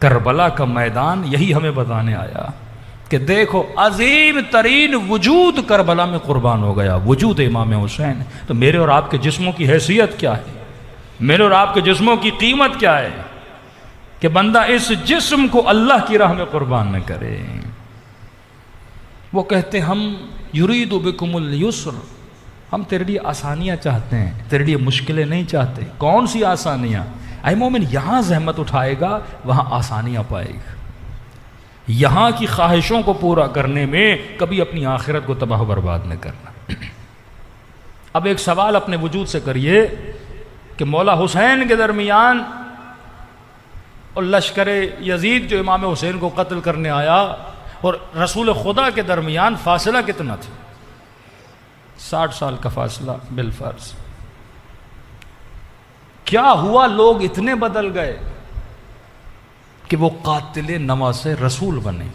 کربلا کا میدان یہی ہمیں بتانے آیا کہ دیکھو عظیم ترین وجود کربلا میں قربان ہو گیا، وجود امام حسین۔ تو میرے اور آپ کے جسموں کی حیثیت کیا ہے، میرے اور آپ کے جسموں کی قیمت کیا ہے کہ بندہ اس جسم کو اللہ کی راہ میں قربان نہ کرے۔ وہ کہتے ہم یرید بکم اليسر، ہم تیرے لیے آسانیاں چاہتے ہیں، تیرے لیے مشکلیں نہیں چاہتے۔ کون سی آسانیاں؟ اے مومن، یہاں زحمت اٹھائے گا وہاں آسانیاں پائے گا۔ یہاں کی خواہشوں کو پورا کرنے میں کبھی اپنی آخرت کو تباہ و برباد نہ کرنا۔ اب ایک سوال اپنے وجود سے کریے کہ مولا حسین کے درمیان اور لشکر یزید جو امام حسین کو قتل کرنے آیا اور رسول خدا کے درمیان فاصلہ کتنا تھا؟ 60 سال کا فاصلہ بالفرض۔ کیا ہوا؟ لوگ اتنے بدل گئے کہ وہ قاتل نواز رسول بنے۔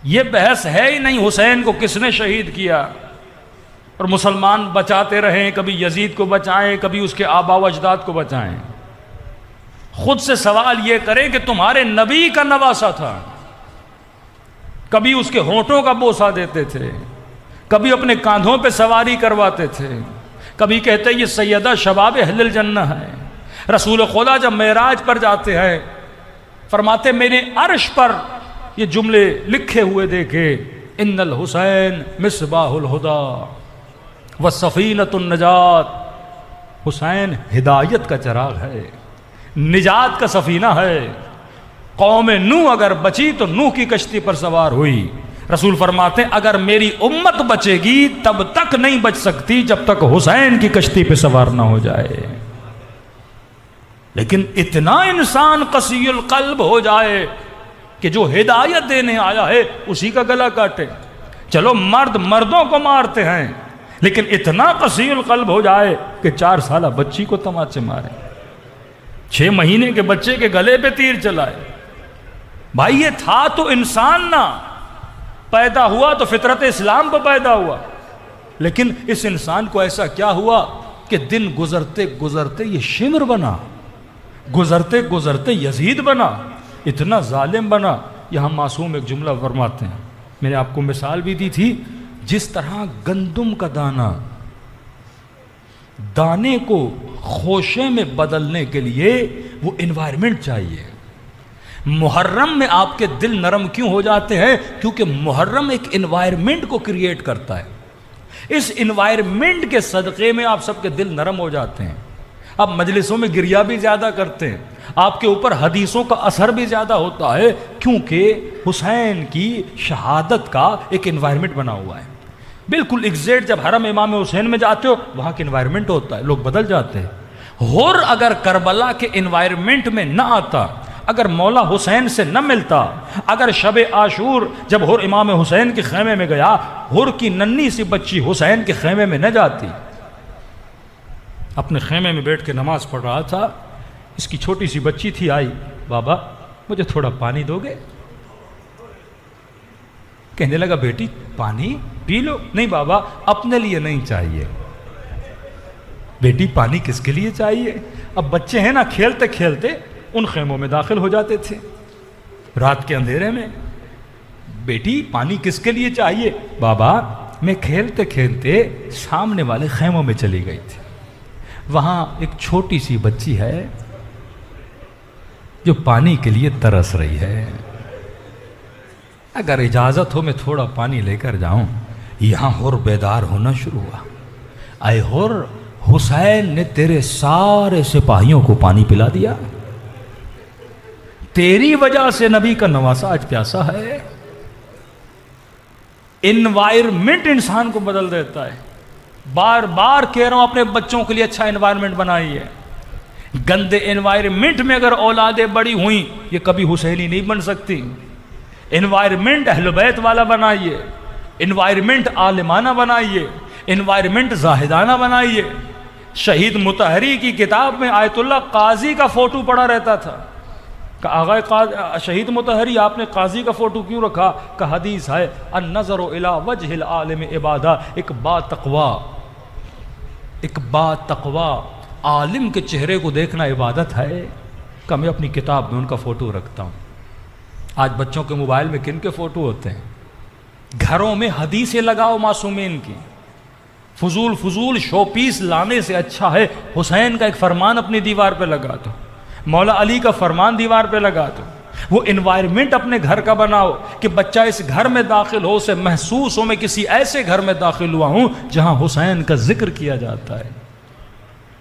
یہ بحث ہے ہی نہیں حسین کو کس نے شہید کیا، اور مسلمان بچاتے رہیں، کبھی یزید کو بچائیں، کبھی اس کے آبا و اجداد کو بچائیں۔ خود سے سوال یہ کریں کہ تمہارے نبی کا نواسہ تھا، کبھی اس کے ہونٹوں کا بوسہ دیتے تھے، کبھی اپنے کاندھوں پہ سواری کرواتے تھے، کبھی کہتے یہ سیدہ شباب اہل الجنہ ہے۔ رسول خدا جب معراج پر جاتے ہیں فرماتے میں نے عرش پر یہ جملے لکھے ہوئے دیکھے، ان الحسین مصباح الہدی وسفینۃ النجات۔ حسین ہدایت کا چراغ ہے، نجات کا سفینہ ہے۔ قوم نوح اگر بچی تو نوح کی کشتی پر سوار ہوئی۔ رسول فرماتے ہیں اگر میری امت بچے گی تب تک نہیں بچ سکتی جب تک حسین کی کشتی پہ سوار نہ ہو جائے۔ لیکن اتنا انسان قسی القلب ہو جائے کہ جو ہدایت دینے آیا ہے اسی کا گلا کاٹے۔ چلو مرد مردوں کو مارتے ہیں، لیکن اتنا قسی القلب ہو جائے کہ 4 سالہ بچی کو تماچے مارے، 6 مہینے کے بچے کے گلے پہ تیر چلائے۔ بھائی یہ تھا تو انسان نہ، پیدا ہوا تو فطرت اسلام پہ پیدا ہوا، لیکن اس انسان کو ایسا کیا ہوا کہ دن گزرتے گزرتے یہ شمر بنا، گزرتے گزرتے یزید بنا، اتنا ظالم بنا۔ یہاں معصوم ایک جملہ فرماتے ہیں، میں نے آپ کو مثال بھی دی تھی، جس طرح گندم کا دانے کو خوشے میں بدلنے کے لیے وہ انوائرمنٹ چاہیے۔ محرم میں آپ کے دل نرم کیوں ہو جاتے ہیں؟ کیونکہ محرم ایک انوائرمنٹ کو کریٹ کرتا ہے۔ اس انوائرمنٹ کے صدقے میں آپ سب کے دل نرم ہو جاتے ہیں۔ آپ مجلسوں میں گریہ بھی زیادہ کرتے ہیں، آپ کے اوپر حدیثوں کا اثر بھی زیادہ ہوتا ہے، کیونکہ حسین کی شہادت کا ایک انوائرمنٹ بنا ہوا ہے۔ بالکل ایگزیکٹ جب حرم امام حسین میں جاتے ہو وہاں کے انوائرمنٹ ہوتا ہے، لوگ بدل جاتے ہیں۔ اور اگر کربلا کے انوائرمنٹ میں نہ آتا، اگر مولا حسین سے نہ ملتا، اگر شب عاشور جب ہر امام حسین کے خیمے میں گیا، ہر کی ننھی سی بچی حسین کے خیمے میں نہ جاتی، اپنے خیمے میں بیٹھ کے نماز پڑھ رہا تھا، اس کی چھوٹی سی بچی تھی، آئی، بابا مجھے تھوڑا پانی دو گے؟ کہنے لگا بیٹی پانی پی لو۔ نہیں بابا اپنے لیے نہیں چاہیے۔ بیٹی پانی کس کے لیے چاہیے؟ اب بچے ہیں نا، کھیلتے کھیلتے ان خیموں میں داخل ہو جاتے تھے رات کے اندھیرے میں۔ بیٹی پانی کس کے لیے چاہیے؟ بابا میں کھیلتے کھیلتے سامنے والے خیموں میں چلی گئی تھی، وہاں ایک چھوٹی سی بچی ہے جو پانی کے لیے ترس رہی ہے، اگر اجازت ہو میں تھوڑا پانی لے کر جاؤں۔ یہاں حر بیدار ہونا شروع ہوا، اے حر، حسین نے تیرے سارے سپاہیوں کو پانی پلا دیا، تیری وجہ سے نبی کا نواسہ آج پیاسا ہے۔ انوائرمنٹ انسان کو بدل دیتا ہے۔ بار بار کہہ رہا ہوں اپنے بچوں کے لیے اچھا انوائرمنٹ بنائیے۔ گندے انوائرمنٹ میں اگر اولادیں بڑی ہوئیں یہ کبھی حسینی نہیں بن سکتی۔ انوائرمنٹ اہل بیت والا بنائیے، انوائرمنٹ عالمانہ بنائیے، انوائرمنٹ زاہدانہ بنائیے۔ شہید مطہری کی کتاب میں آیت اللہ قاضی کا فوٹو پڑا رہتا تھا کہ آغا شہید مطہری آپ نے قاضی کا فوٹو کیوں رکھا؟ کہ حدیث ہے النظر الی وجہ العالم عبادہ، ایک با تقوی عالم کے چہرے کو دیکھنا عبادت ہے۔ کہ میں اپنی کتاب میں ان کا فوٹو رکھتا ہوں۔ آج بچوں کے موبائل میں کن کے فوٹو ہوتے ہیں؟ گھروں میں حدیثیں لگاؤ معصومین کی، فضول شو پیس لانے سے اچھا ہے حسین کا ایک فرمان اپنی دیوار پہ لگا دو، مولا علی کا فرمان دیوار پہ لگا دو۔ وہ انوائرمنٹ اپنے گھر کا بناؤ کہ بچہ اس گھر میں داخل ہو اسے محسوس ہو میں کسی ایسے گھر میں داخل ہوا ہوں جہاں حسین کا ذکر کیا جاتا ہے۔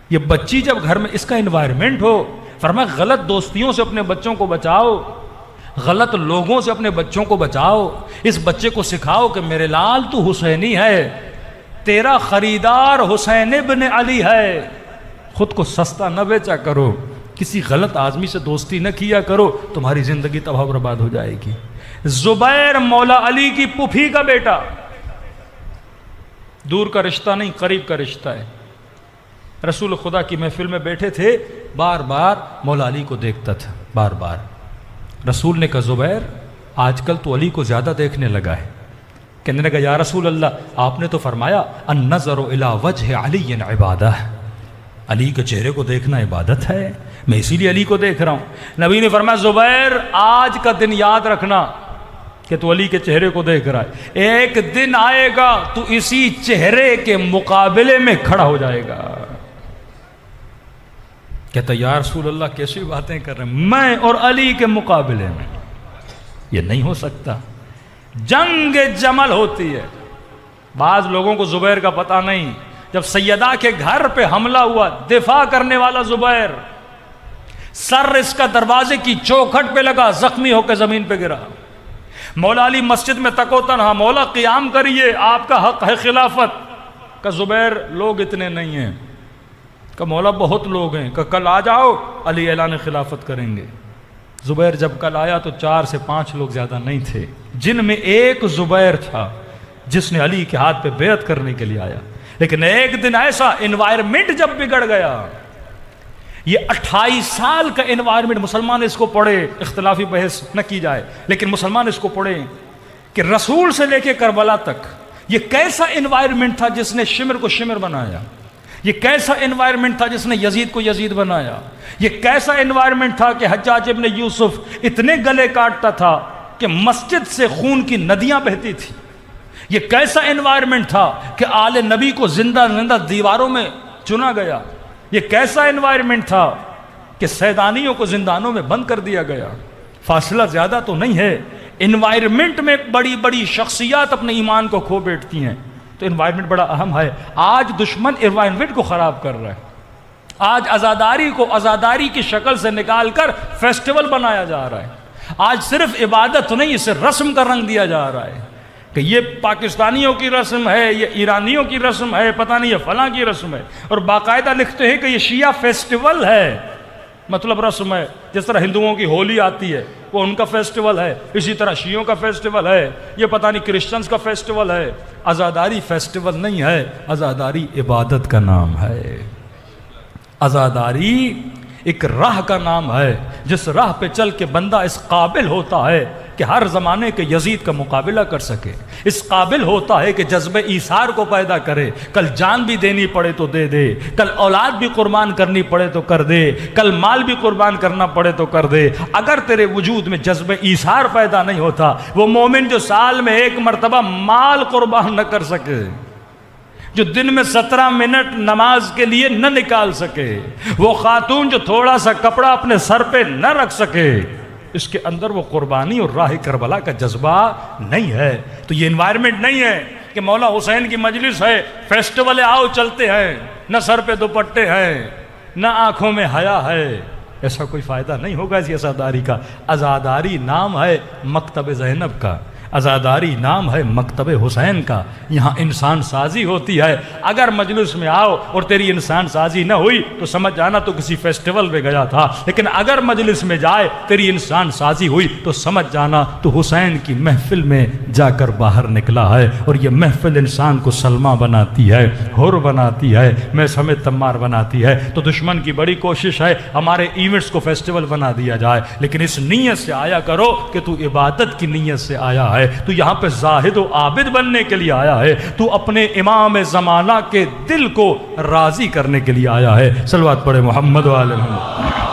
یہ بچی جب گھر میں اس کا انوائرمنٹ ہو، فرمایا غلط دوستیوں سے اپنے بچوں کو بچاؤ، غلط لوگوں سے اپنے بچوں کو بچاؤ۔ اس بچے کو سکھاؤ کہ میرے لال تو حسینی ہے، تیرا خریدار حسین ابن علی ہے، خود کو سستا نہ بیچا کرو، کسی غلط آدمی سے دوستی نہ کیا کرو، تمہاری زندگی تباہ و برباد ہو جائے گی۔ زبیر مولا علی کی پھوپھی کا بیٹا، دور کا رشتہ نہیں قریب کا رشتہ ہے، رسول خدا کی محفل میں بیٹھے تھے، بار بار مولا علی کو دیکھتا تھا، بار بار۔ رسول نے کہا زبیر آج کل تو علی کو زیادہ دیکھنے لگا ہے۔ کہنے لگا یا رسول اللہ آپ نے تو فرمایا النظر الی وجہ علی عبادہ، علی کے چہرے کو دیکھنا عبادت ہے، میں اسی لیے علی کو دیکھ رہا ہوں۔ نبی نے فرمایا زبیر آج کا دن یاد رکھنا کہ تو علی کے چہرے کو دیکھ رہا ہے، ایک دن آئے گا تو اسی چہرے کے مقابلے میں کھڑا ہو جائے گا۔ کہتا یا رسول اللہ کیسی باتیں کر رہے ہیں، میں اور علی کے مقابلے میں؟ یہ نہیں ہو سکتا۔ جنگ جمل ہوتی ہے، بعض لوگوں کو زبیر کا پتہ نہیں، جب سیدہ کے گھر پہ حملہ ہوا، دفاع کرنے والا زبیر، سر اس کا دروازے کی چوکھٹ پہ لگا، زخمی ہو کے زمین پہ گرا۔ مولا علی مسجد میں تکو تنہا، مولا قیام کریے آپ کا حق ہے خلافت۔ کہ زبیر لوگ اتنے نہیں ہیں، کہ مولا بہت لوگ ہیں، کہ کل آ جاؤ علی اعلان خلافت کریں گے۔ زبیر جب کل آیا تو 4 سے 5 لوگ زیادہ نہیں تھے، جن میں ایک زبیر تھا جس نے علی کے ہاتھ پہ بیعت کرنے کے لیے آیا۔ لیکن ایک دن ایسا انوائرمنٹ جب بگڑ گیا، یہ 28 سال کا انوائرمنٹ، مسلمان اس کو پڑھے، اختلافی بحث نہ کی جائے لیکن مسلمان اس کو پڑھے کہ رسول سے لے کے کربلا تک یہ کیسا انوائرمنٹ تھا جس نے شمر کو شمر بنایا، یہ کیسا انوائرمنٹ تھا جس نے یزید کو یزید بنایا، یہ کیسا انوائرمنٹ تھا کہ حجاج ابن یوسف اتنے گلے کاٹتا تھا کہ مسجد سے خون کی ندیاں بہتی تھی، یہ کیسا انوائرمنٹ تھا کہ آل نبی کو زندہ دیواروں میں چنا گیا، یہ کیسا انوائرمنٹ تھا کہ سیدانیوں کو زندانوں میں بند کر دیا گیا۔ فاصلہ زیادہ تو نہیں ہے، انوائرمنٹ میں بڑی بڑی شخصیات اپنے ایمان کو کھو بیٹھتی ہیں، تو انوائرمنٹ بڑا اہم ہے۔ آج دشمن انوائرمنٹ کو خراب کر رہا ہے، آج عزاداری کو عزاداری کی شکل سے نکال کر فیسٹیول بنایا جا رہا ہے، آج صرف عبادت نہیں اسے رسم کا رنگ دیا جا رہا ہے کہ یہ پاکستانیوں کی رسم ہے، یہ ایرانیوں کی رسم ہے، پتہ نہیں یہ فلاں کی رسم ہے، اور باقاعدہ لکھتے ہیں کہ یہ شیعہ فیسٹیول ہے، مطلب رسم ہے۔ جس طرح ہندوؤں کی ہولی آتی ہے وہ ان کا فیسٹیول ہے، اسی طرح شیعوں کا فیسٹیول ہے، یہ پتہ نہیں کرسچنز کا فیسٹیول ہے۔ عزاداری فیسٹیول نہیں ہے، عزاداری عبادت کا نام ہے، عزاداری ایک راہ کا نام ہے جس راہ پہ چل کے بندہ اس قابل ہوتا ہے کہ ہر زمانے کے یزید کا مقابلہ کر سکے، اس قابل ہوتا ہے کہ جذبہ ایثار کو پیدا کرے، کل جان بھی دینی پڑے تو دے دے، کل اولاد بھی قربان کرنی پڑے تو کر دے، کل مال بھی قربان کرنا پڑے تو کر دے۔ اگر تیرے وجود میں جذبہ ایثار پیدا نہیں ہوتا، وہ مومن جو سال میں 1 مرتبہ مال قربان نہ کر سکے، جو دن میں 17 منٹ نماز کے لیے نہ نکال سکے، وہ خاتون جو تھوڑا سا کپڑا اپنے سر پہ نہ رکھ سکے، اس کے اندر وہ قربانی اور راہ کربلا کا جذبہ نہیں ہے۔ تو یہ انوائرمنٹ نہیں ہے کہ مولا حسین کی مجلس ہے، فیسٹیول آؤ چلتے ہیں، نہ سر پہ دوپٹے ہیں، نہ آنکھوں میں حیا ہے، ایسا کوئی فائدہ نہیں ہوگا اس عزاداری کا۔ عزاداری نام ہے مکتب زینب کا، عزاداری نام ہے مکتب حسین کا، یہاں انسان سازی ہوتی ہے۔ اگر مجلس میں آؤ اور تیری انسان سازی نہ ہوئی تو سمجھ جانا تو کسی فیسٹیول میں گیا تھا، لیکن اگر مجلس میں جائے تیری انسان سازی ہوئی تو سمجھ جانا تو حسین کی محفل میں جا کر باہر نکلا ہے، اور یہ محفل انسان کو سلما بناتی ہے، حر بناتی ہے، میں سمیت تمار بناتی ہے۔ تو دشمن کی بڑی کوشش ہے ہمارے ایونٹس کو فیسٹیول بنا دیا جائے، لیکن اس نیت سے آیا کرو کہ تو عبادت کی نیت سے آیا ہے، تو یہاں پہ زاہد و عابد بننے کے لیے آیا ہے، تو اپنے امام زمانہ کے دل کو راضی کرنے کے لیے آیا ہے۔ صلوات پڑھے محمد و آل محمد۔